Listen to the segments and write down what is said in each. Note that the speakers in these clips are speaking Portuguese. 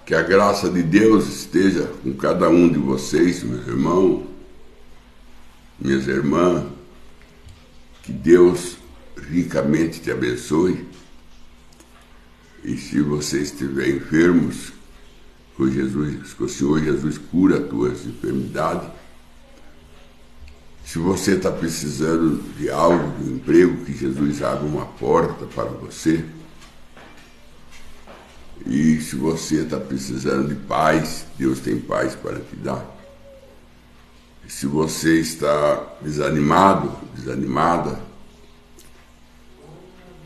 Que a graça de Deus esteja com cada um de vocês, meus irmãos, minhas irmãs. Que Deus ricamente te abençoe. E se você estiver enfermos, que o Senhor Jesus cura as tuas enfermidades. Se você está precisando de algo, de um emprego, que Jesus abra uma porta para você. E se você está precisando de paz, Deus tem paz para te dar. E se você está desanimado, desanimada,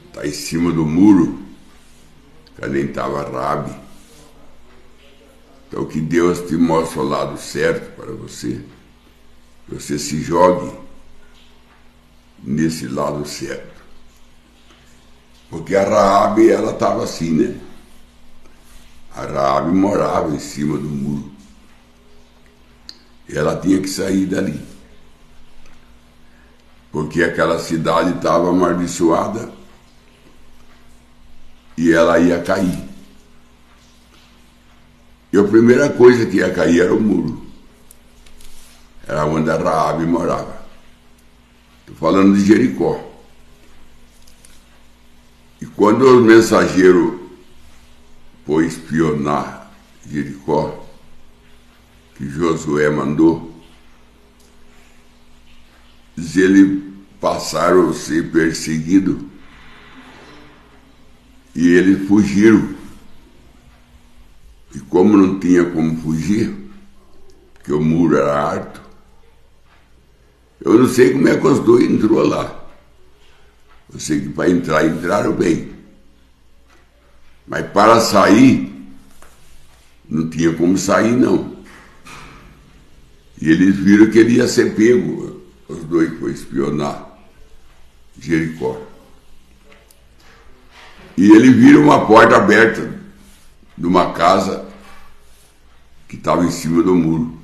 está em cima do muro, que nem estava Raabe. Então que Deus te mostre o lado certo para você. Você se jogue nesse lado certo. Porque a Raabe, ela estava assim, né? A Raabe morava em cima do muro. E ela tinha que sair dali. Porque aquela cidade estava amaldiçoada e ela ia cair. E a primeira coisa que ia cair era o muro. Era onde a Raabe morava. Estou falando de Jericó. E quando os mensageiros foi espionar Jericó, que Josué mandou, eles passaram a ser perseguidos e eles fugiram. E como não tinha como fugir, porque o muro era alto, eu não sei como é que os dois entrou lá. Eu sei que para entrar, entraram bem. Mas para sair, não tinha como sair, não. E eles viram que ele ia ser pego, os dois que foram espionar Jericó. E eles viram uma porta aberta de uma casa que estava em cima do muro.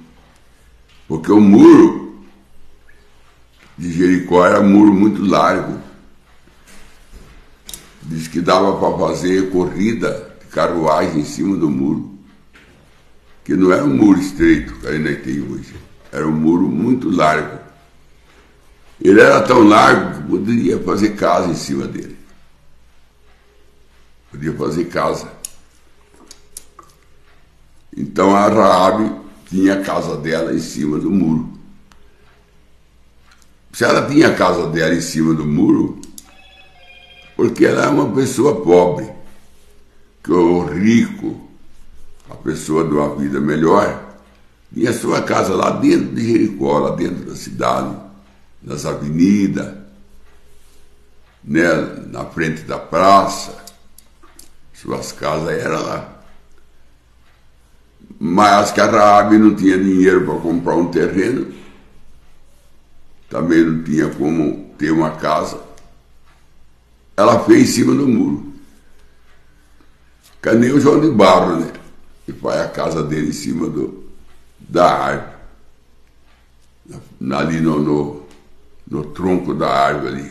Porque o muro de Jericó era um muro muito largo. Diz que dava para fazer corrida de carruagem em cima do muro. Que não era um muro estreito que ainda tem hoje. Era um muro muito largo. Ele era tão largo que poderia fazer casa em cima dele. Podia fazer casa. Então a Raabe tinha a casa dela em cima do muro. Se ela tinha a casa dela em cima do muro, porque ela é uma pessoa pobre, que o rico, a pessoa de uma vida melhor, tinha sua casa lá dentro de Jericó, lá dentro da cidade, nas avenidas, né, na frente da praça. Suas casas eram lá. Mas que a Raabe não tinha dinheiro para comprar um terreno, também não tinha como ter uma casa. Ela fez em cima do muro. Que nem o João de Barro, né? Que faz a casa dele em cima da árvore. Ali no tronco da árvore, ali,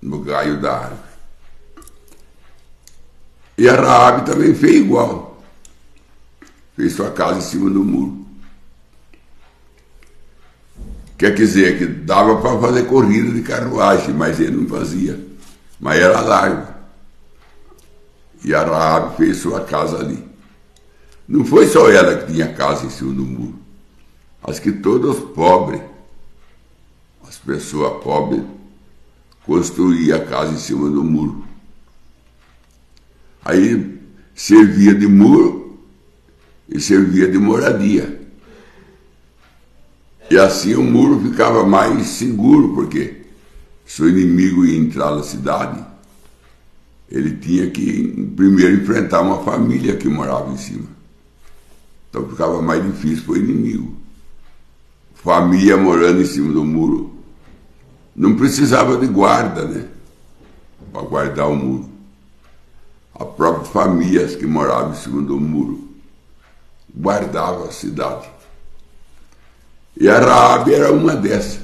no galho da árvore. E a Raabe também fez igual. Fez sua casa em cima do muro. Quer dizer que dava para fazer corrida de carruagem, mas ele não fazia. Mas era largo. E a Raabe fez sua casa ali. Não foi só ela que tinha casa em cima do muro. Acho que todos os pobres, as pessoas pobres, construíam a casa em cima do muro. Aí servia de muro e servia de moradia. E assim o muro ficava mais seguro, porque se o inimigo ia entrar na cidade, ele tinha que primeiro enfrentar uma família que morava em cima. Então ficava mais difícil para o inimigo. Família morando em cima do muro. Não precisava de guarda, né? Para guardar o muro. A própria família que morava em cima do muro guardava a cidade. E a Raabe era uma dessas.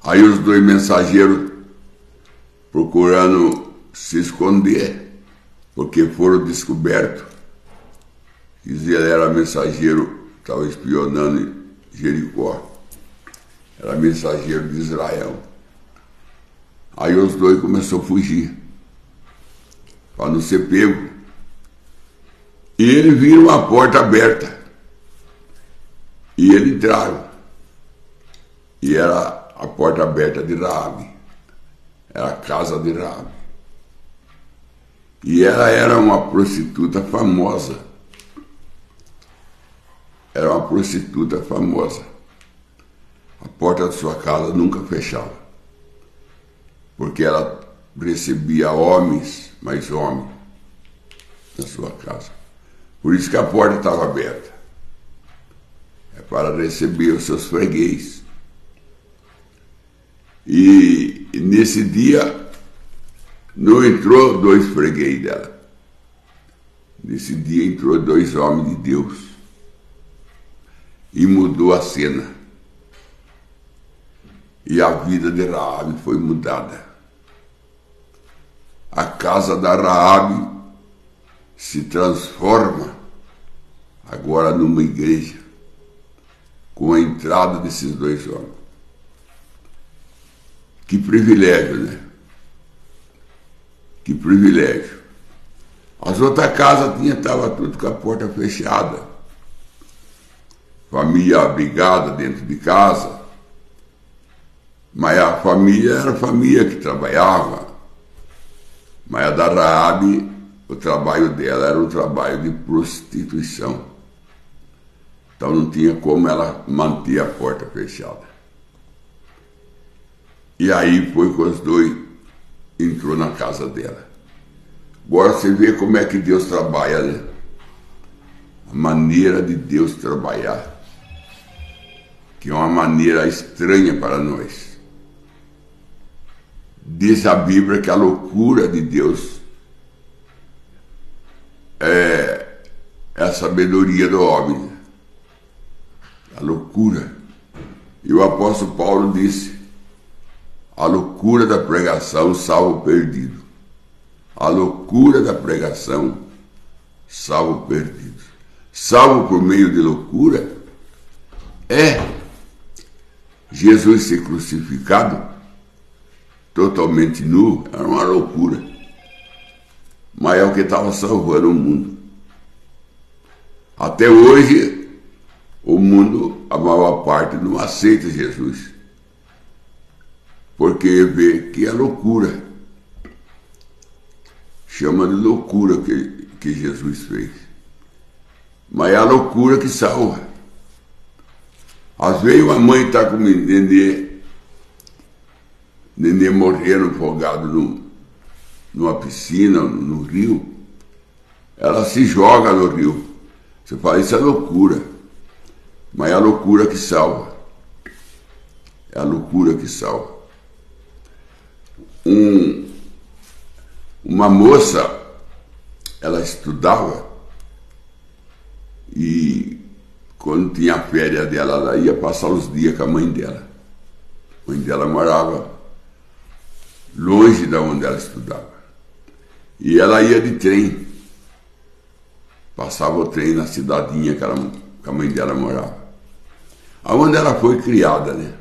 Aí os dois mensageiros procurando se esconder, porque foram descobertos que ele era mensageiro, estava espionando em Jericó, era mensageiro de Israel. Aí os dois começaram a fugir, para não ser pego. E eles viram uma porta aberta, e eles entraram, e era a porta aberta de Raabe, era a casa de Raabe. E ela era uma prostituta famosa, era uma prostituta famosa. A porta de sua casa nunca fechava, porque ela recebia homens, mais homens, na sua casa. Por isso que a porta estava aberta. É para receber os seus freguês. E nesse dia não entrou 2 freguês dela. Nesse dia entrou 2 homens de Deus. E mudou a cena. E a vida de Raabe foi mudada. A casa da Raabe se transforma agora numa igreja, com a entrada desses 2 homens. Que privilégio, né? Que privilégio. As outras casas estavam tudo com a porta fechada. Família abrigada dentro de casa. Mas a família era a família que trabalhava. Mas a da Raabe, o trabalho dela era um trabalho de prostituição. Então não tinha como ela manter a porta fechada. E aí foi que os 2 entrou na casa dela. Agora você vê como é que Deus trabalha, né? A maneira de Deus trabalhar, que é uma maneira estranha para nós. Diz a Bíblia que a loucura de Deus é a sabedoria do homem. A loucura. E o apóstolo Paulo disse: a loucura da pregação salva o perdido. A loucura da pregação salva o perdido. Salvo por meio de loucura é Jesus ser crucificado totalmente nu, era uma loucura. Mas é o que estava salvando o mundo. Até hoje, o mundo, a maior parte, não aceita Jesus, porque vê que é loucura. Chama de loucura que Jesus fez. Mas é a loucura que salva. Às vezes uma mãe está com nenê morrendo afogado numa piscina, no rio, ela se joga no rio. Você fala, isso é loucura. Mas é a loucura que salva. É a loucura que salva. Uma moça, ela estudava e quando tinha a férias dela, ela ia passar os dias com a mãe dela. A mãe dela morava longe de onde ela estudava. E ela ia de trem. Passava o trem na cidadinha que a mãe dela morava. Aonde ela foi criada, né?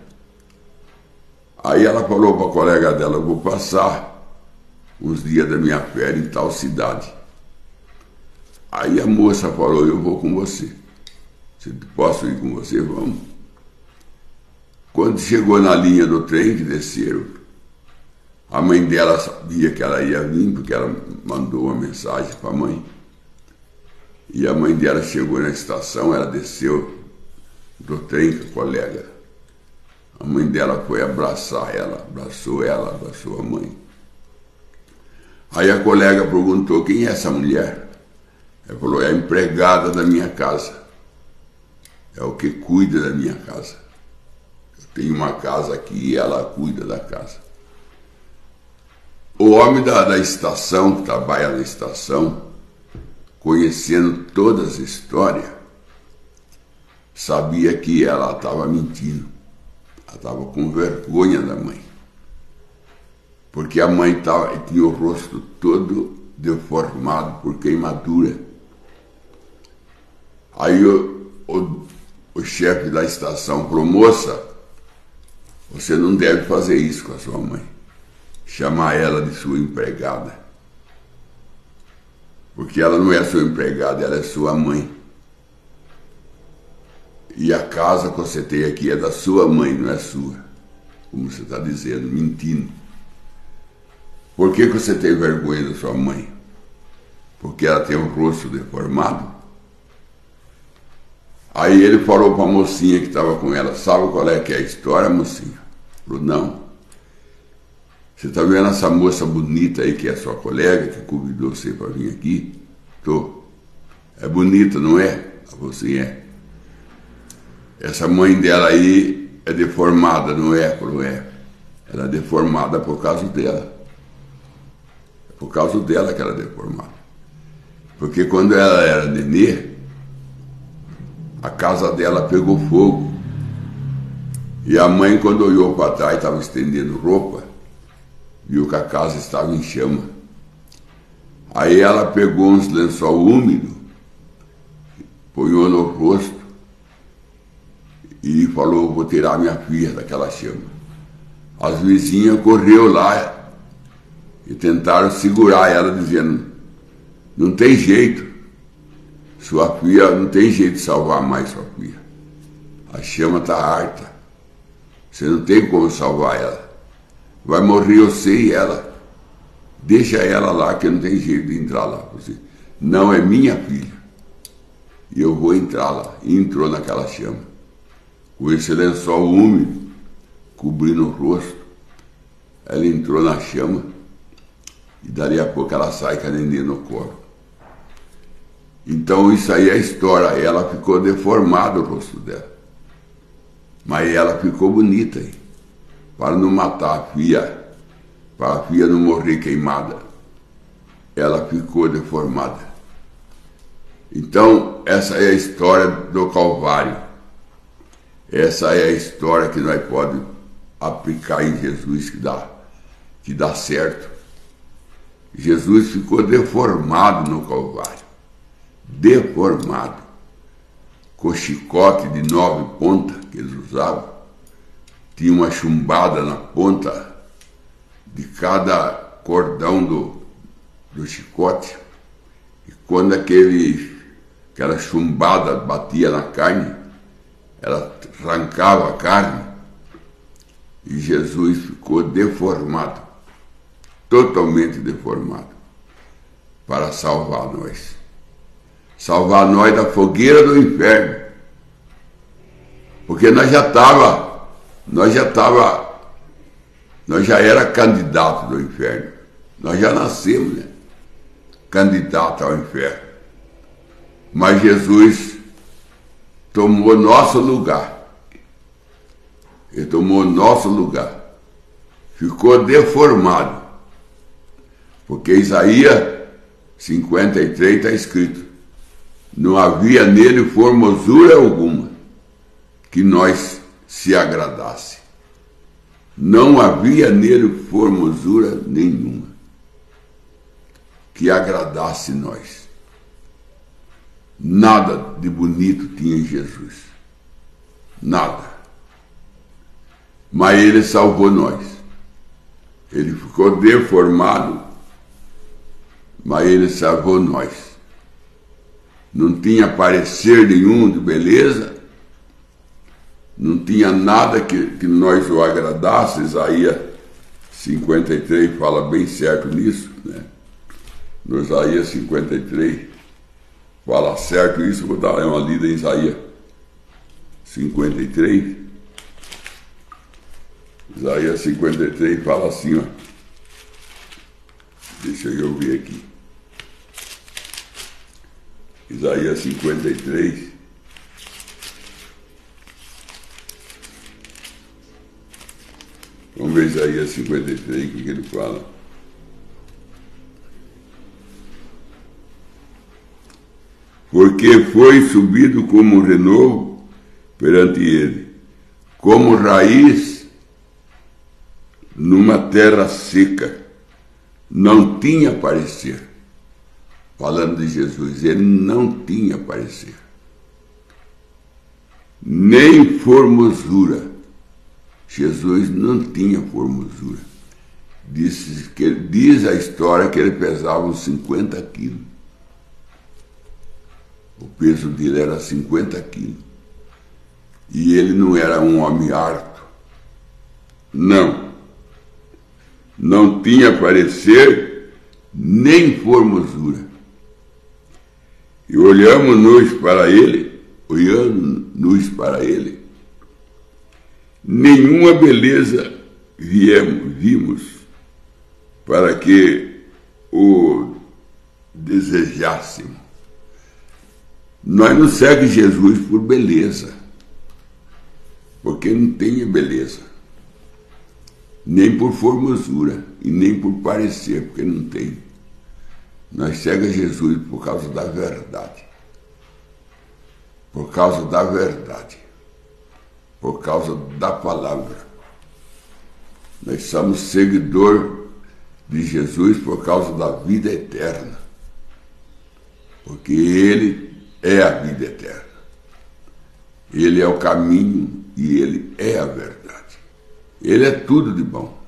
Aí ela falou para a colega dela, eu vou passar uns dias da minha férias em tal cidade. Aí a moça falou, eu vou com você. Posso ir com você? Vamos. Quando chegou na linha do trem que desceram, a mãe dela sabia que ela ia vir, porque ela mandou uma mensagem para a mãe. E a mãe dela chegou na estação, ela desceu do trem com a colega. A mãe dela foi abraçar ela, abraçou a mãe. Aí a colega perguntou, quem é essa mulher? Ela falou, é a empregada da minha casa. É o que cuida da minha casa. Eu tenho uma casa aqui e ela cuida da casa. O homem da estação, que trabalha na estação, conhecendo todas as histórias, sabia que ela estava mentindo. Ela estava com vergonha da mãe. Porque a mãe tinha o rosto todo deformado por queimadura. Aí o chefe da estação falou: moça, você não deve fazer isso com a sua mãe, chamar ela de sua empregada, porque ela não é sua empregada, ela é sua mãe. E a casa que você tem aqui é da sua mãe, não é sua, como você está dizendo, mentindo. Por que você tem vergonha da sua mãe? Porque ela tem um rosto deformado? Aí ele falou para a mocinha que estava com ela: sabe qual é que é a história, mocinha? Falou: não. Você está vendo essa moça bonita aí, que é sua colega, que convidou você para vir aqui? Tô. É bonita, não é? Você é. Essa mãe dela aí é deformada, não é? Falou: é. Ela é deformada por causa dela. É por causa dela que ela é deformada. Porque quando ela era nenê, a casa dela pegou fogo. E a mãe, quando olhou para trás, estava estendendo roupa, viu que a casa estava em chama. Aí ela pegou uns lençol úmido, ponhou no rosto e falou: vou tirar minha filha daquela chama. As vizinhas correu lá e tentaram segurar ela, dizendo: não tem jeito, sua filha, não tem jeito de salvar mais sua filha. A chama está harta, você não tem como salvar ela. Vai morrer você e ela. Deixa ela lá, que não tem jeito de entrar lá. Você: não, é minha filha, e eu vou entrar lá. E entrou naquela chama, com esse lençol úmido cobrindo o rosto. Ela entrou na chama e dali a pouco ela sai com a neném no colo. Então isso aí é a história. Ela ficou deformado o rosto dela, mas ela ficou bonita aí, para não matar a filha, para a filha não morrer queimada. Ela ficou deformada. Então essa é a história do Calvário. Essa é a história que nós podemos aplicar em Jesus, que dá certo. Jesus ficou deformado no Calvário, deformado, com chicote de 9 pontas que eles usavam. Tinha uma chumbada na ponta de cada cordão do chicote, e quando aquela chumbada batia na carne, ela arrancava a carne, e Jesus ficou deformado, totalmente deformado, para salvar nós. Salvar nós da fogueira do inferno. Porque nós já era candidato do inferno. Nós já nascemos, né? Candidato ao inferno. Mas Jesus tomou nosso lugar. Ele tomou nosso lugar. Ficou deformado. Porque Isaías 53 está escrito: não havia nele formosura alguma que nós se agradasse. Não havia nele formosura nenhuma que agradasse nós. Nada de bonito tinha em Jesus. Nada. Mas ele salvou nós. Ele ficou deformado, mas ele salvou nós. Não tinha parecer nenhum de beleza, não tinha nada que nós o agradasse. Isaías 53 fala bem certo nisso, né? No Isaías 53 fala certo isso. Vou dar uma lida em Isaías 53. Isaías 53 fala assim, ó. Deixa eu ver aqui. Isaías 53. Vamos ver Isaías 53, o que ele fala. Porque foi subido como renovo perante ele, como raiz numa terra seca, não tinha parecer. falando de Jesus, ele não tinha parecer, nem formosura. Jesus não tinha formosura. Diz a história que ele pesava uns 50 quilos. O peso dele era 50 quilos. E ele não era um homem harto. Não. Não tinha parecer nem formosura. E olhamos-nos para ele, nenhuma beleza vimos para que o desejássemos. Nós não seguimos Jesus por beleza, porque não tem beleza, nem por formosura e nem por parecer, porque não tem. Nós seguimos Jesus por causa da verdade, por causa da verdade, por causa da palavra. Nós somos seguidor de Jesus por causa da vida eterna, porque Ele é a vida eterna. Ele é o caminho e Ele é a verdade. Ele é tudo de bom.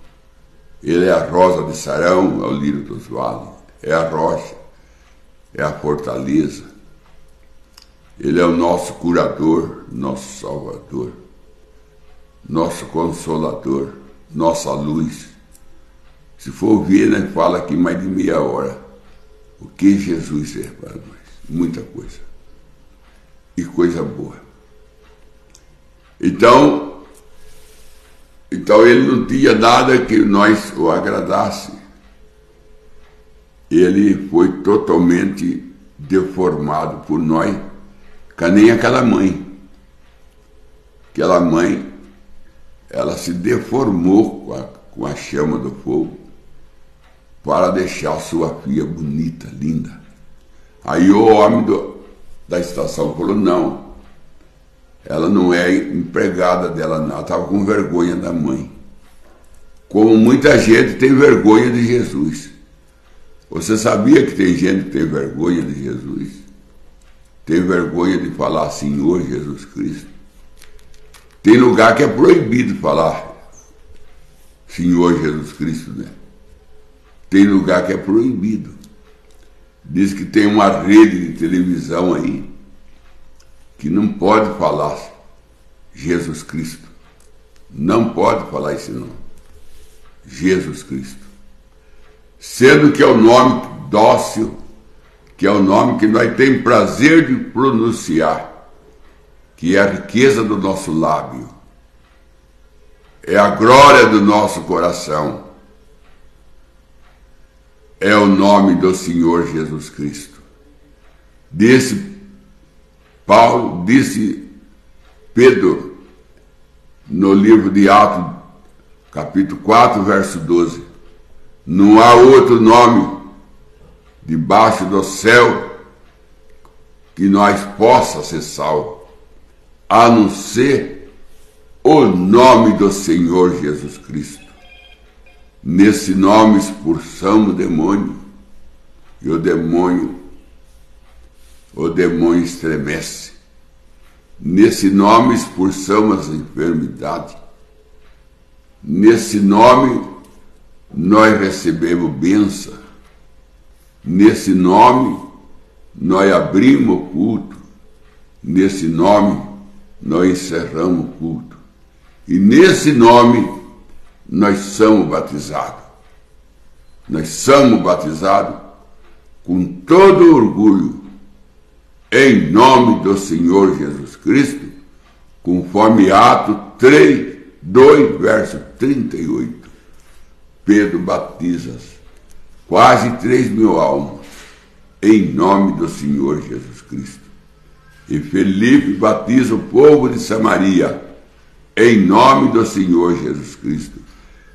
Ele é a rosa de Sarão, é o lírio dos vales, é a rocha, é a fortaleza. Ele é o nosso curador, nosso salvador, nosso consolador, nossa luz. Se for ver, né, fala aqui mais de meia hora o que Jesus é para nós. Muita coisa. E coisa boa. Então ele não tinha nada que nós o agradasse. Ele foi totalmente deformado por nós, que nem aquela mãe. Aquela mãe, ela se deformou com a chama do fogo para deixar sua filha bonita, linda. Aí o homem da estação falou, não, ela não é empregada dela, não. Ela estava com vergonha da mãe. Como muita gente tem vergonha de Jesus. Você sabia que tem gente que tem vergonha de Jesus? Tem vergonha de falar Senhor Jesus Cristo? Tem lugar que é proibido falar Senhor Jesus Cristo, né? Tem lugar que é proibido. Diz que tem uma rede de televisão aí que não pode falar Jesus Cristo. Não pode falar esse nome. Jesus Cristo. Sendo que é o nome dócil, que é o nome que nós temos prazer de pronunciar, que é a riqueza do nosso lábio, é a glória do nosso coração, é o nome do Senhor Jesus Cristo. Disse Pedro, no livro de Atos, capítulo 4, verso 12, não há outro nome debaixo do céu que nós possa ser salvos, a não ser o nome do Senhor Jesus Cristo. Nesse nome expulsamos o demônio, e o demônio estremece. Nesse nome expulsamos as enfermidades. Nesse nome nós recebemos bênção. Nesse nome nós abrimos o culto. Nesse nome nós encerramos o culto. E nesse nome nós somos batizados. Nós somos batizados com todo orgulho, em nome do Senhor Jesus Cristo, conforme Atos 2, verso 38. Pedro batiza quase 3.000 almas, em nome do Senhor Jesus Cristo. E Felipe batiza o povo de Samaria, em nome do Senhor Jesus Cristo.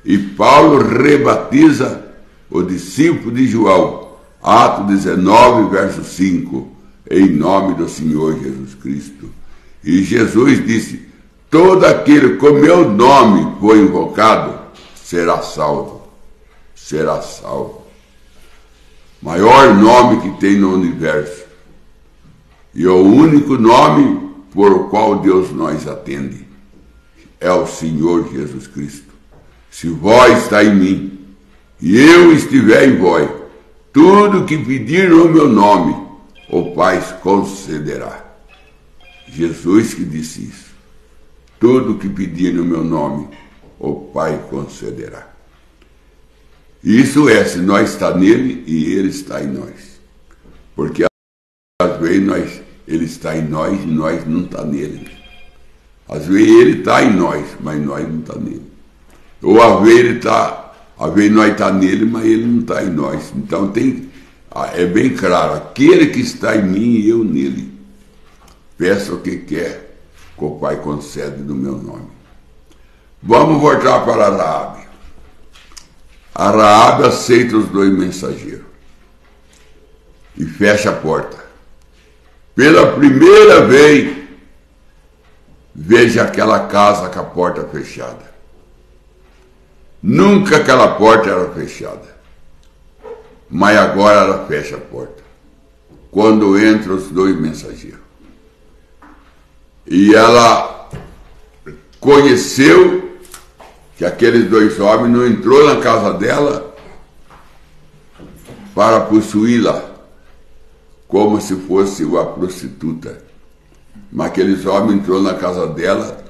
E Paulo rebatiza o discípulo de João, Atos 19, verso 5, em nome do Senhor Jesus Cristo. E Jesus disse, todo aquele que o meu nome for invocado, será salvo. Será salvo. maior nome que tem no universo. E o único nome por o qual Deus nos atende é o Senhor Jesus Cristo. Se vós está em mim, e eu estiver em vós, tudo que pedir no meu nome, o Pai concederá. Jesus que disse isso. Tudo que pedir no meu nome, o Pai concederá. Isso é, se nós está nele e ele está em nós. Porque às vezes ele está em nós e nós não está nele. Às vezes ele está em nós, mas nós não está nele. Ou às vezes nós está nele, mas ele não está em nós. Então é bem claro, aquele que está em mim e eu nele. Peça o que quer, que o Pai concede no meu nome. Vamos voltar para Raabe. A Raabe aceita os 2 mensageiros e fecha a porta. Pela primeira vez, veja aquela casa com a porta fechada. Nunca aquela porta era fechada, mas agora ela fecha a porta, quando entram os 2 mensageiros. E ela conheceu que aqueles 2 homens não entrou na casa dela para possuí-la, como se fosse uma prostituta. Mas aqueles homens entrou na casa dela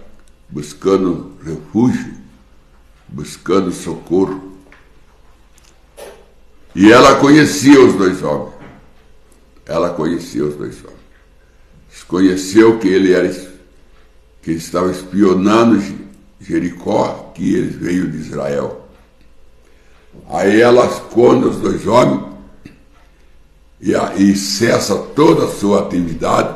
buscando refúgio, buscando socorro. E ela conhecia os 2 homens. Ela conhecia os 2 homens. Conheceu que que estava espionando Jericó, que ele veio de Israel. Aí ela esconde os 2 homens e cessa toda a sua atividade.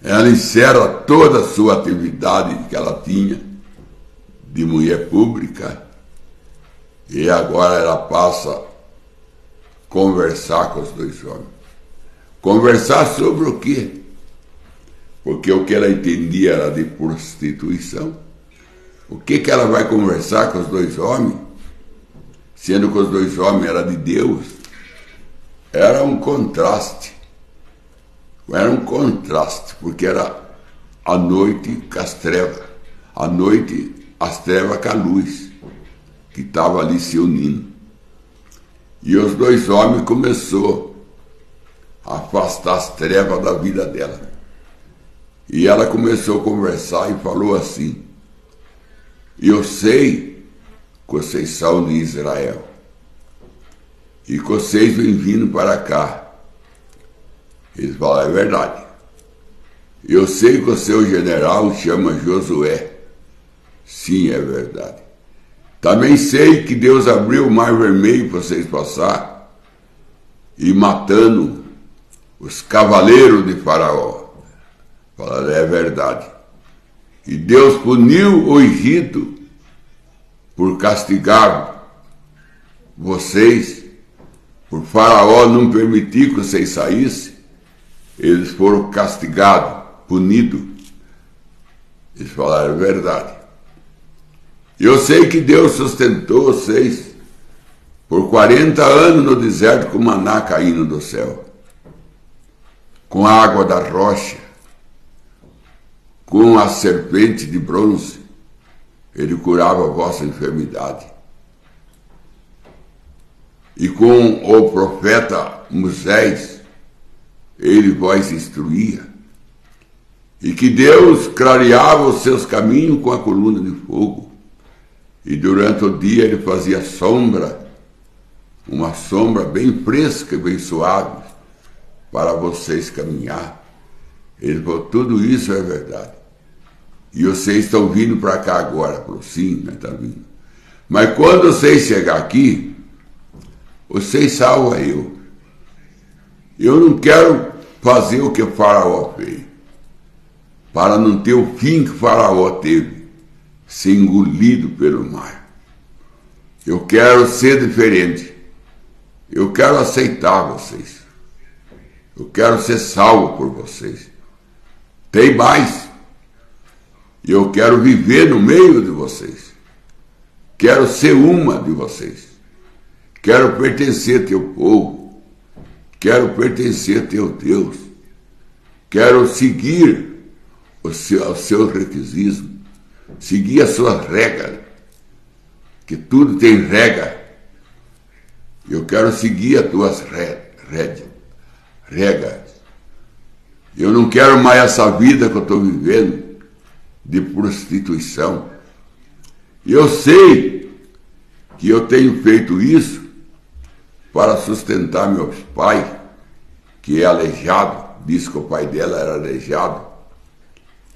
Ela encerra toda a sua atividade que ela tinha de mulher pública, e agora ela passa a conversar com os 2 homens. Conversar sobre o quê? Porque o que ela entendia era de prostituição. O que ela vai conversar com os 2 homens? Sendo que os 2 homens eram de Deus. Era um contraste. Era um contraste, porque era a noite com as trevas. A noite, as trevas com a luz, que estava ali se unindo. E os 2 homens começaram a afastar as trevas da vida dela. E ela começou a conversar e falou assim: eu sei que vocês são de Israel e que vocês vêm vindo para cá. Eles falaram: é verdade. Eu sei que o seu general chama Josué. Sim, é verdade. Também sei que Deus abriu o mar vermelho para vocês passar e matando os cavaleiros de Faraó. Falaram: é verdade. E Deus puniu o Egito por castigar vocês, por Faraó não permitir que vocês saíssem. Eles foram castigados, punidos. Eles falaram: é verdade. Eu sei que Deus sustentou vocês por 40 anos no deserto com maná caindo do céu, com a água da rocha, com a serpente de bronze. Ele curava a vossa enfermidade. E com o profeta Moisés, ele vos instruía. E que Deus clareava os seus caminhos com a coluna de fogo. E durante o dia ele fazia sombra, uma sombra bem fresca e bem suave, para vocês caminhar. Ele falou: tudo isso é verdade. E vocês estão vindo para cá agora. Falou: sim, nós estamos vindo. Mas quando vocês chegar aqui, vocês salvam eu. Eu não quero fazer o que Faraó fez, para não ter o fim que Faraó teve, ser engolido pelo mar. Eu quero ser diferente. Eu quero aceitar vocês. Eu quero ser salvo por vocês. Tem mais. Eu quero viver no meio de vocês. Quero ser uma de vocês. quero pertencer a teu povo, quero pertencer a teu Deus, quero seguir os seus requisitos, seguir as suas regras, que tudo tem regra. Eu quero seguir as tuas regras. Eu não quero mais essa vida que eu estou vivendo de prostituição. Eu sei que eu tenho feito isso para sustentar meus pais, que é aleijado, disse que o pai dela era aleijado,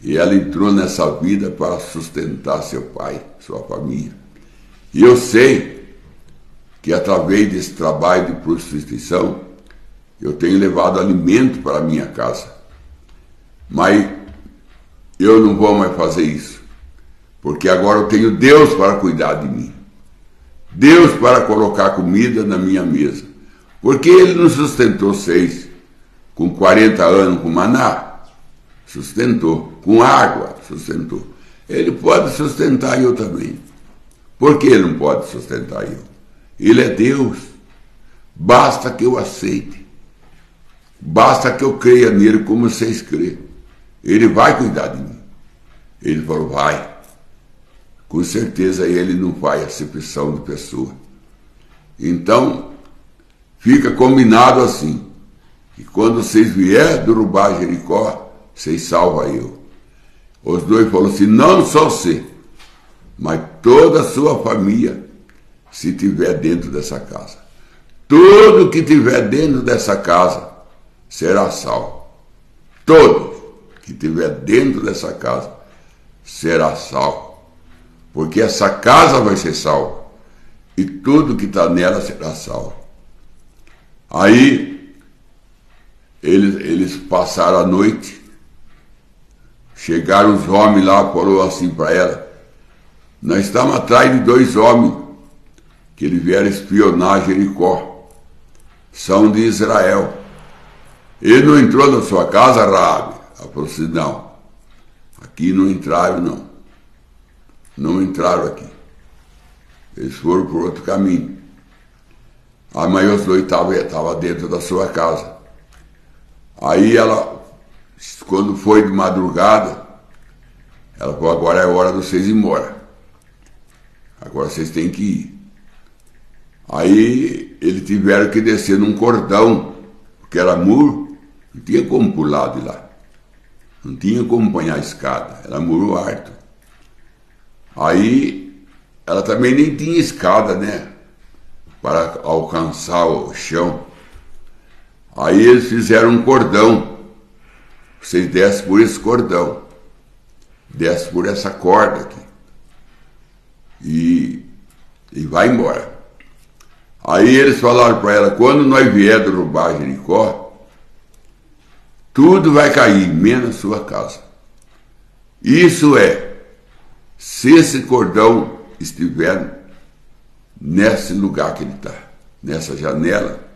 e ela entrou nessa vida para sustentar seu pai, sua família. E eu sei que através desse trabalho de prostituição, eu tenho levado alimento para a minha casa. Mas eu não vou mais fazer isso, porque agora eu tenho Deus para cuidar de mim. Deus para colocar comida na minha mesa. Porque Ele não sustentou vocês com 40 anos com maná? Sustentou. Com água? Sustentou. Ele pode sustentar eu também. Por que Ele não pode sustentar eu? Ele é Deus. Basta que eu aceite. Basta que eu creia nele como vocês creem. Ele vai cuidar de mim. Ele falou, vai. Com certeza ele não faz acepção de pessoa. Então, fica combinado assim, que quando vocês vierem derrubar Jericó, vocês salvam eu. Os dois falaram assim, não só você, mas toda a sua família, se tiver dentro dessa casa. Tudo que tiver dentro dessa casa será salvo. Todos que tiver dentro dessa casa será salvo. Porque essa casa vai ser salva. E tudo que está nela será salvo. Aí, eles passaram a noite. Chegaram os homens lá, falou assim para ela, nós estamos atrás de 2 homens que eles vieram espionar Jericó. São de Israel. Ele não entrou na sua casa, Raabe? Ela falou assim, não. Aqui não entraram, não. Não entraram aqui. Eles foram por outro caminho. Mas os dois estavam dentro da sua casa. Aí ela, quando foi de madrugada, ela falou, agora é hora de vocês ir embora. Agora vocês têm que ir. Aí eles tiveram que descer num cordão, porque era muro, não tinha como pular de lá. Não tinha como pôr a escada, era muro alto. Aí, ela também nem tinha escada, né? Para alcançar o chão. Aí eles fizeram um cordão. Vocês descem por esse cordão. Desce por essa corda aqui. E vai embora. Aí eles falaram para ela, quando nós vier derrubar Jericó, tudo vai cair, menos a sua casa. Isso é, se esse cordão estiver nesse lugar que ele está, nessa janela,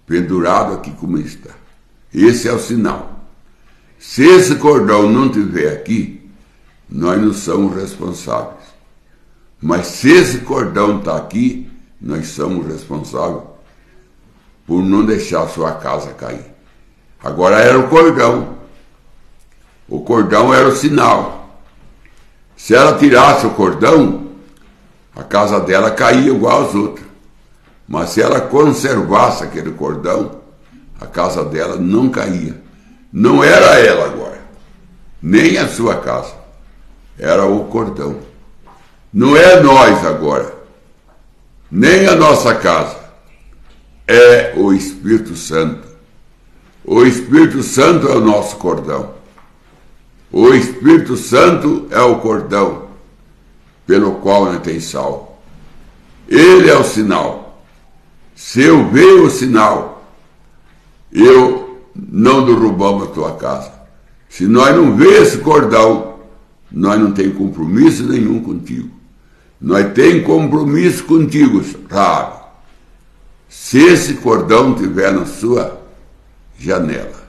pendurado aqui como ele está, esse é o sinal. Se esse cordão não estiver aqui, nós não somos responsáveis. Mas se esse cordão está aqui, nós somos responsáveis por não deixar a sua casa cair. Agora era o cordão. O cordão era o sinal. Se ela tirasse o cordão, a casa dela caía igual às outras. Mas se ela conservasse aquele cordão, a casa dela não caía. Não era ela agora, nem a sua casa. Era o cordão. Não é nós agora, nem a nossa casa. É o Espírito Santo. O Espírito Santo é o nosso cordão. O Espírito Santo é o cordão pelo qual nós tem salvo. Ele é o sinal. Se eu ver o sinal, eu não derrubamos a tua casa. Se nós não ver esse cordão, nós não temos compromisso nenhum contigo. Nós temos compromisso contigo, Raabe. Se esse cordão estiver na sua janela,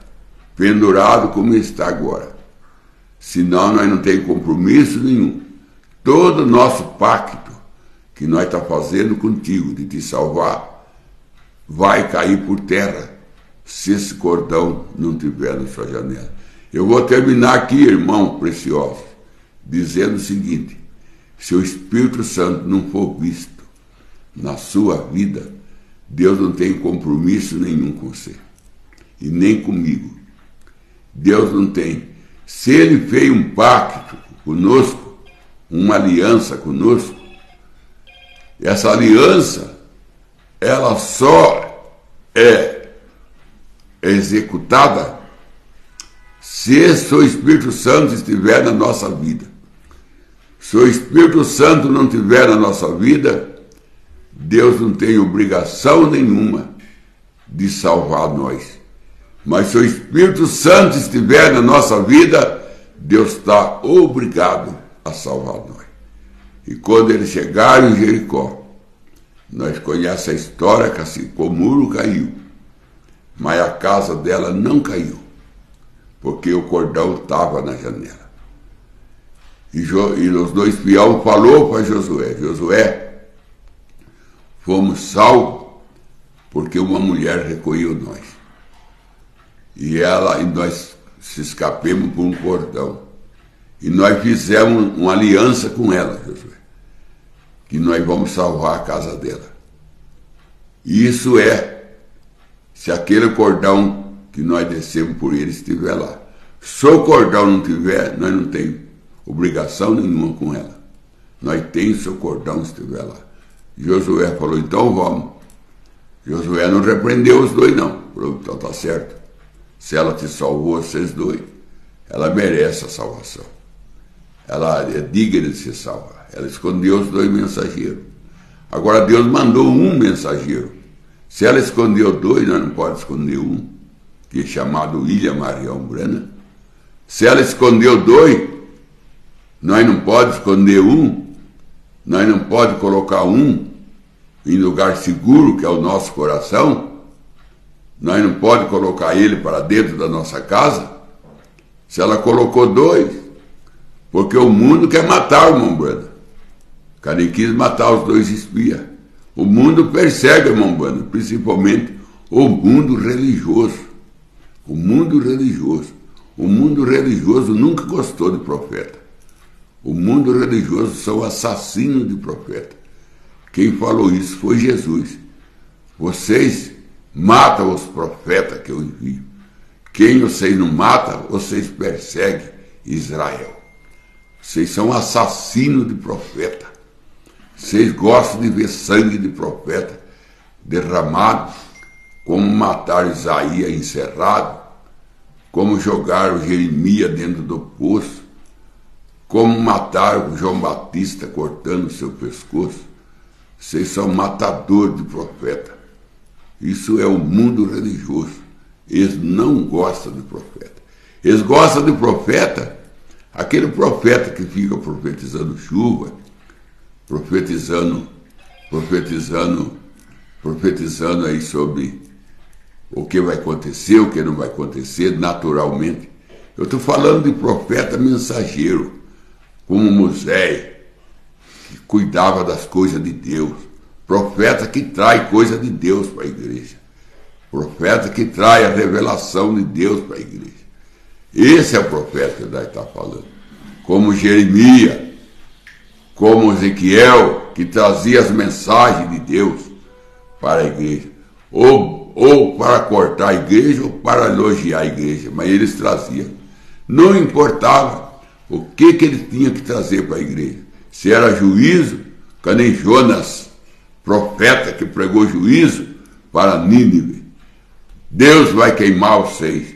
pendurado como está agora, senão nós não temos compromisso nenhum. Todo o nosso pacto que nós estamos fazendo contigo, de te salvar, vai cair por terra se esse cordão não tiver na sua janela. Eu vou terminar aqui, irmão precioso, dizendo o seguinte: se o Espírito Santo não for visto na sua vida, Deus não tem compromisso nenhum com você, e nem comigo. Deus não tem. Se Ele fez um pacto conosco, uma aliança conosco, essa aliança, ela só é executada se o Espírito Santo estiver na nossa vida. Se o Espírito Santo não estiver na nossa vida, Deus não tem obrigação nenhuma de salvar nós. Mas se o Espírito Santo estiver na nossa vida, Deus está obrigado a salvar nós. E quando eles chegaram em Jericó, nós conhecemos a história que assim, o muro caiu, mas a casa dela não caiu, porque o cordão estava na janela. E os dois espiões falou para Josué: Josué, fomos salvos porque uma mulher recolheu nós. E nós se escapemos por um cordão. E nós fizemos uma aliança com ela, Josué, que nós vamos salvar a casa dela. E isso se aquele cordão que nós descemos por ele estiver lá. Se o cordão não tiver, nós não temos obrigação nenhuma com ela. Nós temos se o cordão estiver lá. Josué falou: então vamos. Josué não repreendeu os dois, não. Falou: então tá certo. Se ela te salvou, vocês dois, ela merece a salvação. Ela é digna de ser salva. Ela escondeu os dois mensageiros. Agora Deus mandou um mensageiro. Se ela escondeu dois, nós não podemos esconder um, que é chamado William Marião Brana. Se ela escondeu dois, nós não podemos esconder um. Nós não podemos colocar um em lugar seguro, que é o nosso coração. Nós não podemos colocar ele para dentro da nossa casa. Se ela colocou dois, porque o mundo quer matar o irmão Brana. Ele quis matar os dois espias. O mundo persegue o irmão Brana, principalmente o mundo religioso. O mundo religioso. O mundo religioso nunca gostou de profeta. O mundo religioso são assassinos de profeta. Quem falou isso foi Jesus. Vocês matam os profetas que eu envio. Quem vocês não matam, vocês perseguem Israel. Vocês são assassinos de profeta. Vocês gostam de ver sangue de profeta derramado, como mataram Isaías encerrado, como jogaram Jeremias dentro do poço, como mataram João Batista cortando seu pescoço. Vocês são matadores de profeta. Isso é o mundo religioso. Eles não gostam de profeta. Eles gostam de profeta, aquele profeta que fica profetizando chuva, profetizando aí sobre o que vai acontecer, o que não vai acontecer naturalmente. Eu estou falando de profeta mensageiro, como Moisés, que cuidava das coisas de Deus. Profeta que traz coisa de Deus para a igreja. Profeta que traz a revelação de Deus para a igreja. Esse é o profeta que nós estamos falando. Como Jeremias, como Ezequiel, que trazia as mensagens de Deus para a igreja. Ou para cortar a igreja, ou para elogiar a igreja. Mas eles traziam. Não importava o que eles tinham que trazer para a igreja. Se era juízo, que nem Jonas, profeta que pregou juízo para Nínive. Deus vai queimar vocês,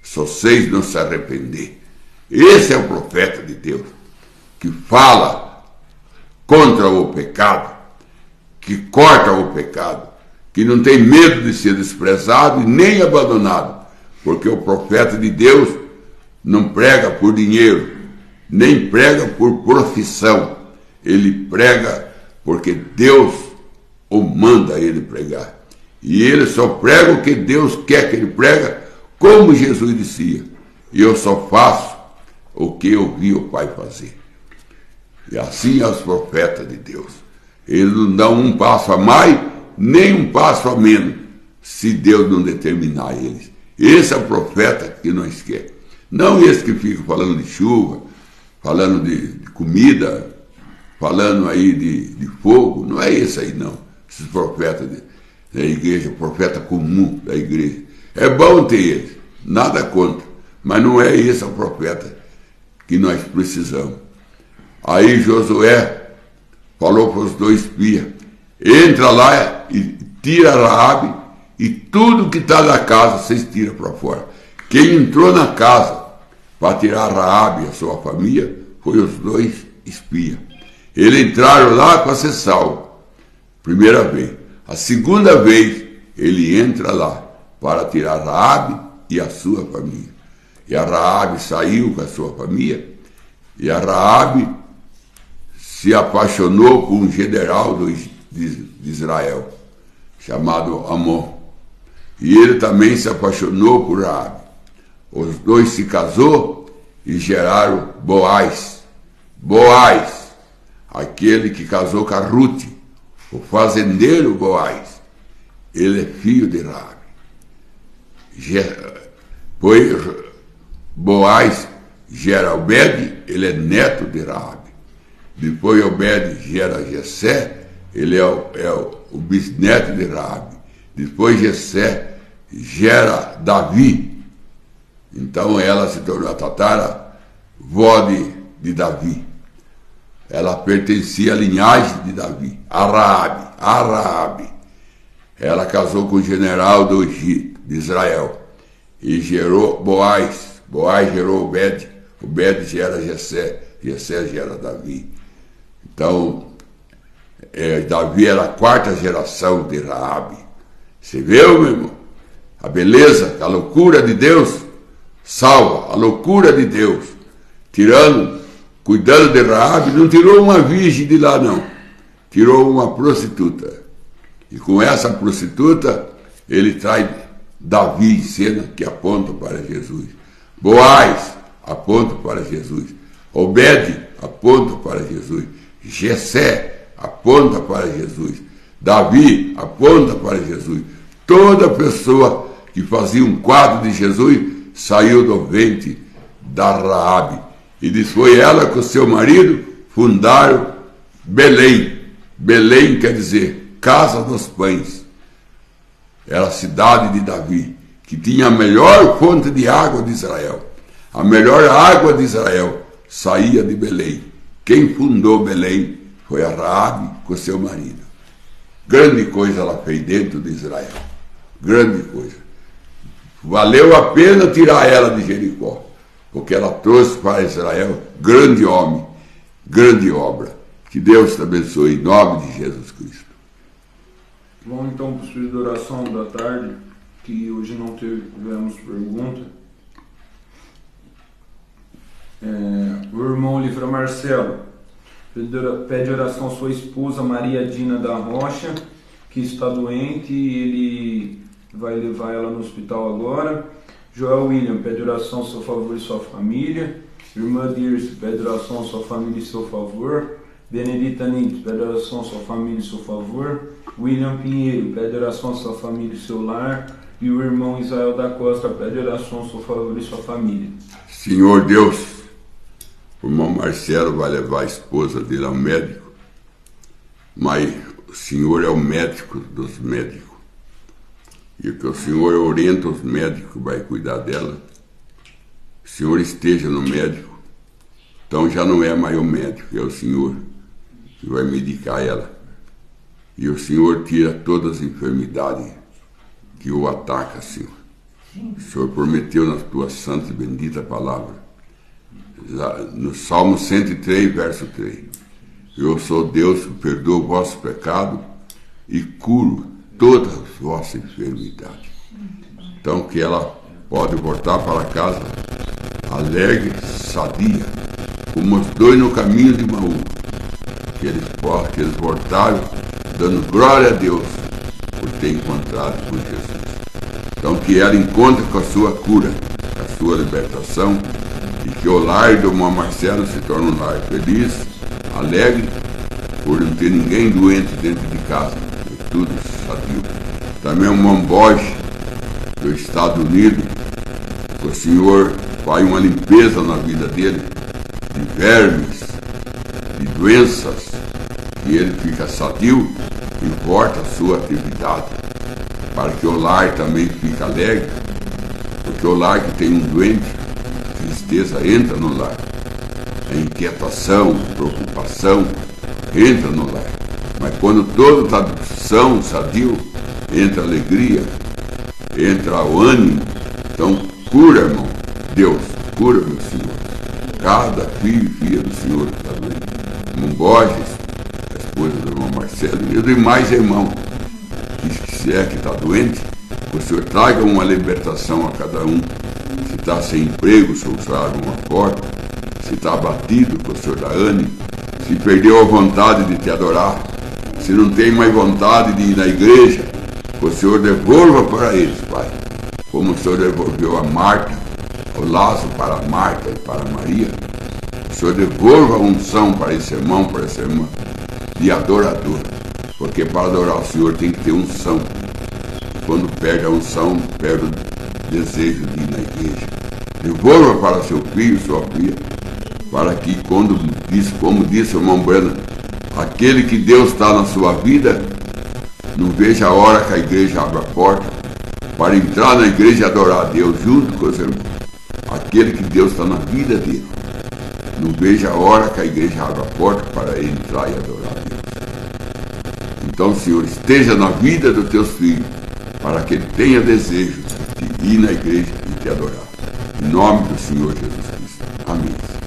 se vocês não se arrepender. Esse é o profeta de Deus, que fala contra o pecado, que corta o pecado, que não tem medo de ser desprezado e nem abandonado, porque o profeta de Deus não prega por dinheiro, nem prega por profissão. Ele prega porque Deus o manda a ele pregar. E ele só prega o que Deus quer que ele prega, como Jesus dizia: e eu só faço o que eu vi o Pai fazer. E assim é os profetas de Deus. Eles não dão um passo a mais, nem um passo a menos. se Deus não determinar eles. Esse é o profeta que nós queremos. Não esse que fica falando de chuva, falando de comida, falando aí de fogo. Não é esse aí, não. Esses profetas da igreja, profeta comum da igreja. É bom ter eles, nada contra. Mas não é esse o profeta que nós precisamos. Aí Josué falou para os dois espias: entra lá e tira Raabe, e tudo que está na casa vocês tiram para fora. Quem entrou na casa para tirar Raabe e a sua família foi os dois espias. Eles entraram lá para ser salvo, primeira vez. A segunda vez ele entra lá para tirar Raabe e a sua família. E a Raabe saiu com a sua família, e a Raabe se apaixonou por um general de Israel, chamado Amon. E ele também se apaixonou por Raabe. Os dois se casou e geraram Boaz. Boaz, aquele que casou com a Ruth, o fazendeiro Boaz. Ele é filho de Raabe. Boaz gera Obed, ele é neto de Raabe. Depois Obed gera Jessé, ele é o bisneto de Raabe. Depois Jessé gera Davi. Então ela se tornou a tataravó de Davi. Ela pertencia à linhagem de Davi, a Raabe. Ela casou com o general do Egito, de Israel, e gerou Boaz. Boaz gerou Obed, Obed gera Jessé, Jessé gera Davi. Então, Davi era a quarta geração de Raabe. Você viu, meu irmão? A beleza, a loucura de Deus salva, a loucura de Deus. Cuidando de Raabe, não tirou uma virgem de lá, não. Tirou uma prostituta. E com essa prostituta, ele traz Davi em cena, que aponta para Jesus. Boaz aponta para Jesus. Obed aponta para Jesus. Jessé aponta para Jesus. Davi aponta para Jesus. Toda pessoa que fazia um quadro de Jesus saiu do ventre da Raabe. E foi ela com seu marido fundaram Belém. Belém quer dizer Casa dos Pães. Era a cidade de Davi, que tinha a melhor fonte de água de Israel. A melhor água de Israel saía de Belém. Quem fundou Belém foi a Raabe com seu marido. Grande coisa ela fez dentro de Israel. Grande coisa. Valeu a pena tirar ela de Jericó, porque ela trouxe para Israel grande homem, grande obra. Que Deus te abençoe em nome de Jesus Cristo. Vamos então para o espírito de oração da tarde, que hoje não tivemos pergunta. O irmão Olivra Marcelo pede oração à sua esposa Maria Dina da Rocha, que está doente e ele vai levar ela no hospital agora. Joel William pede oração a seu favor e sua família. Irmã Dirce pede oração a sua família e seu favor. Benedita Nito pede oração a sua família e seu favor. William Pinheiro pede oração a sua família e seu lar. E o irmão Israel da Costa pede oração a seu favor e sua família. Senhor Deus, o irmão Marcelo vai levar a esposa dele ao médico, mas o Senhor é o médico dos médicos. E que o Senhor orienta os médicos que vai cuidar dela. O Senhor esteja no médico. Então já não é mais o médico, é o Senhor que vai medicar ela. E o Senhor tira todas as enfermidades que o atacam, Senhor. O Senhor prometeu na tua santa e bendita palavra, no Salmo 103, verso 3. Eu sou Deus que perdoa o vosso pecado e curo todas as vossas enfermidades. Então que ela pode voltar para casa alegre, sadia, como os dois no caminho de Maú. Que eles voltaram dando glória a Deus por ter encontrado com Jesus. Então que ela encontre com a sua cura, com a sua libertação, e que o lar do irmão Marcelo se torne um lar feliz, alegre, por não ter ninguém doente dentro de casa, tudo sadio. também o irmão Bosch, dos Estados Unidos, que o Senhor faz uma limpeza na vida dele, de vermes, de doenças, que ele fica sadio e volta a sua atividade, para que o lar também fique alegre, porque o lar que tem um doente, tristeza entra no lar, a inquietação, preocupação entra no lar, mas quando todo está são, sadio, entra a alegria, entra o ânimo. Então cura, irmão, Deus, cura, meu Senhor, cada filho e filha do Senhor que está doente, irmão Borges, a esposa do irmão Marcelo e os demais irmãos, que se é que está doente, o Senhor traga uma libertação a cada um. Se está sem emprego, o Senhor abre uma porta. Se está abatido, o Senhor dá ânimo. Se perdeu a vontade de te adorar, se não tem mais vontade de ir na igreja, o Senhor devolva para eles, Pai, como o Senhor devolveu a Marta, o Lázaro para a Marta e para a Maria. O Senhor devolva a unção para esse irmão, para essa irmã, de adorador, porque para adorar o Senhor tem que ter unção. Quando perde a unção, perde o desejo de ir na igreja. Devolva para seu filho, sua filha, para que, como disse o irmão Breno, aquele que Deus está na sua vida, não veja a hora que a igreja abra a porta, para entrar na igreja e adorar a Deus junto com os irmãos. Aquele que Deus está na vida dele, não veja a hora que a igreja abra a porta para ele entrar e adorar a Deus. Então, Senhor, esteja na vida dos teus filhos, para que ele tenha desejo de ir na igreja e te adorar. Em nome do Senhor Jesus Cristo. Amém.